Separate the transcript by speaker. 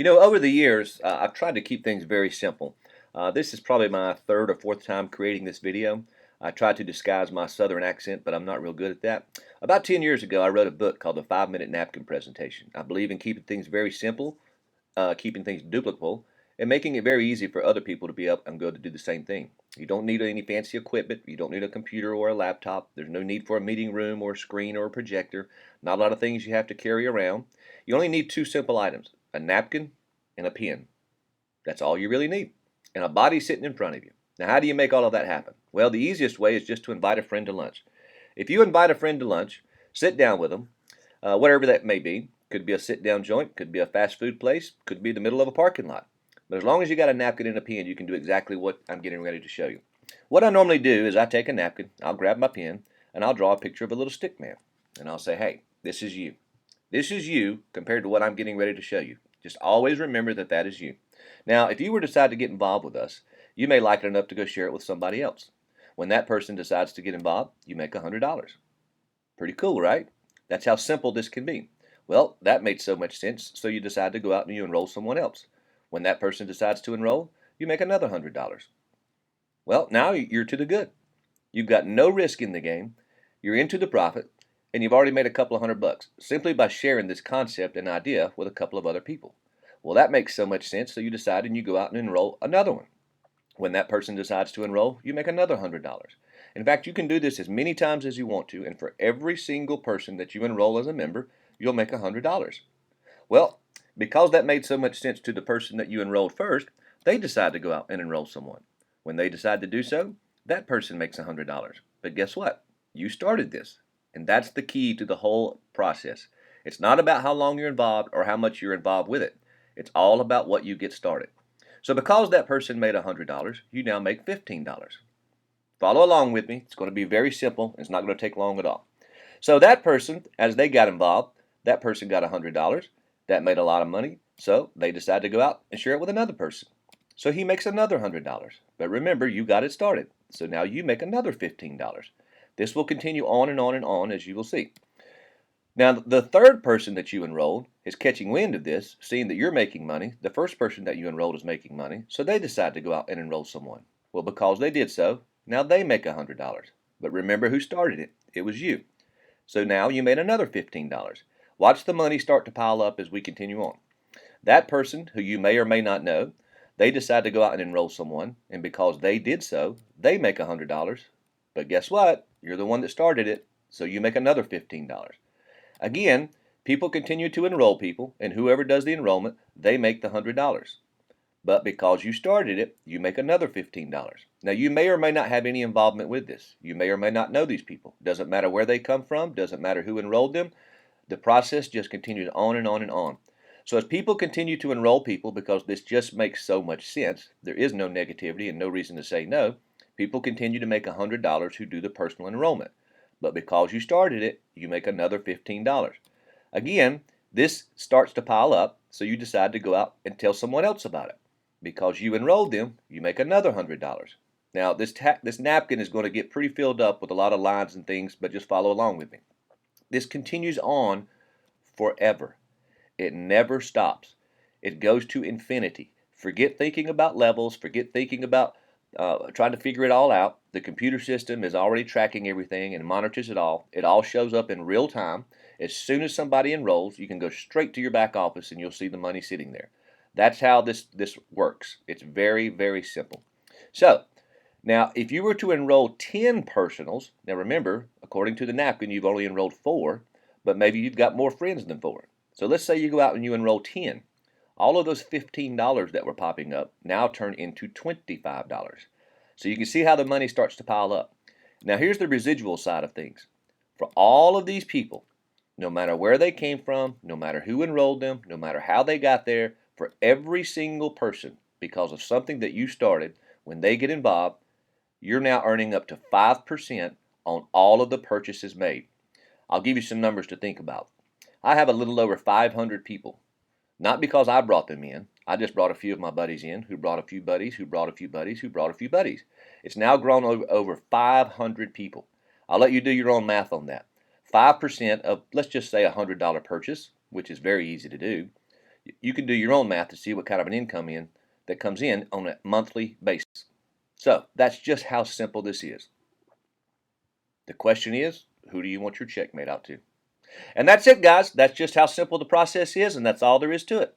Speaker 1: Over the years, I've tried to keep things very simple. This is probably my third or fourth time creating this video. I try to disguise my southern accent, but I'm not real good at that. About 10 years ago, I wrote a book called The 5-Minute Napkin Presentation. I believe in keeping things very simple, keeping things duplicable, and making it very easy for other people to be up and go to do the same thing. You don't need any fancy equipment. You don't need a computer or a laptop. There's no need for a meeting room or a screen or a projector. Not a lot of things you have to carry around. You only need two simple items: a napkin and a pen. That's all you really need. And a body sitting in front of you. Now, how do you make all of that happen? Well, the easiest way is just to invite a friend to lunch. If you invite a friend to lunch, sit down with them, whatever that may be. Could be a sit-down joint, could be a fast food place, could be the middle of a parking lot. But as long as you got a napkin and a pen, you can do exactly what I'm getting ready to show you. What I normally do is I take a napkin, I'll grab my pen, and I'll draw a picture of a little stick man. And I'll say, hey, this is you. This is you compared to what I'm getting ready to show you. Just always remember that that is you. Now, if you were to decide to get involved with us, you may like it enough to go share it with somebody else. When that person decides to get involved, you make $100. Pretty cool, right? That's how simple this can be. Well, that made so much sense, so you decide to go out and you enroll someone else. When that person decides to enroll, you make another $100. Well, now you're to the good. You've got no risk in the game, you're into the profit, and you've already made a couple of $100 simply by sharing this concept and idea with a couple of other people. Well, that makes so much sense, so you decide and you go out and enroll another one. When that person decides to enroll, you make another $100. In fact, you can do this as many times as you want to, and for every single person that you enroll as a member, you'll make $100. Well, because that made so much sense to the person that you enrolled first, they decide to go out and enroll someone. When they decide to do so, that person makes $100. But guess what? You started this, and that's the key to the whole process. It's not about how long you're involved or how much you're involved with it. It's all about what you get started. So because that person made $100, you now make $15. Follow along with me. It's going to be very simple. It's not going to take long at all. So that person, as they got involved, that person got $100. That made a lot of money. So they decided to go out and share it with another person. So he makes another $100. But remember, you got it started. So now you make another $15. This will continue on and on and on, as you will see. Now, the third person that you enrolled is catching wind of this, seeing that you're making money. The first person that you enrolled is making money, so they decide to go out and enroll someone. Well, because they did so, now they make $100. But remember who started it. It was you. So now you made another $15. Watch the money start to pile up as we continue on. That person, who you may or may not know, they decide to go out and enroll someone, and because they did so, they make $100. But guess what? You're the one that started it, so you make another $15. Again, people continue to enroll people, and whoever does the enrollment, they make the $100. But because you started it, you make another $15. Now, you may or may not have any involvement with this. You may or may not know these people. Doesn't matter where they come from, doesn't matter who enrolled them. The process just continues on and on and on. So as people continue to enroll people, because this just makes so much sense, there is no negativity and no reason to say no, people continue to make $100 who do the personal enrollment. But because you started it, you make another $15. Again, this starts to pile up, so you decide to go out and tell someone else about it. Because you enrolled them, you make another $100. Now, this napkin is going to get pretty filled up with a lot of lines and things, but just follow along with me. This continues on forever. It never stops. It goes to infinity. Forget thinking about levels. Forget thinking about trying to figure it all out. The computer system is already tracking everything and monitors it all. It all shows up in real time. As soon as somebody enrolls, you can go straight to your back office and you'll see the money sitting there. That's how this works. It's very, very simple. So, now if you were to enroll 10 personals, now remember, according to the napkin, you've only enrolled 4, but maybe you've got more friends than 4. So let's say you go out and you enroll 10. All of those $15 that were popping up now turn into $25. So you can see how the money starts to pile up. Now here's the residual side of things. For all of these people, no matter where they came from, no matter who enrolled them, no matter how they got there, for every single person, because of something that you started, when they get involved, you're now earning up to 5% on all of the purchases made. I'll give you some numbers to think about. I have a little over 500 people. Not because I brought them in. I just brought a few of my buddies in, who brought a few buddies, who brought a few buddies, who brought a few buddies. It's now grown over 500 people. I'll let you do your own math on that. 5% of, let's just say, a $100 purchase, which is very easy to do. You can do your own math to see what kind of an income that comes in on a monthly basis. So that's just how simple this is. The question is, who do you want your check made out to? And that's it, guys. That's just how simple the process is, and that's all there is to it.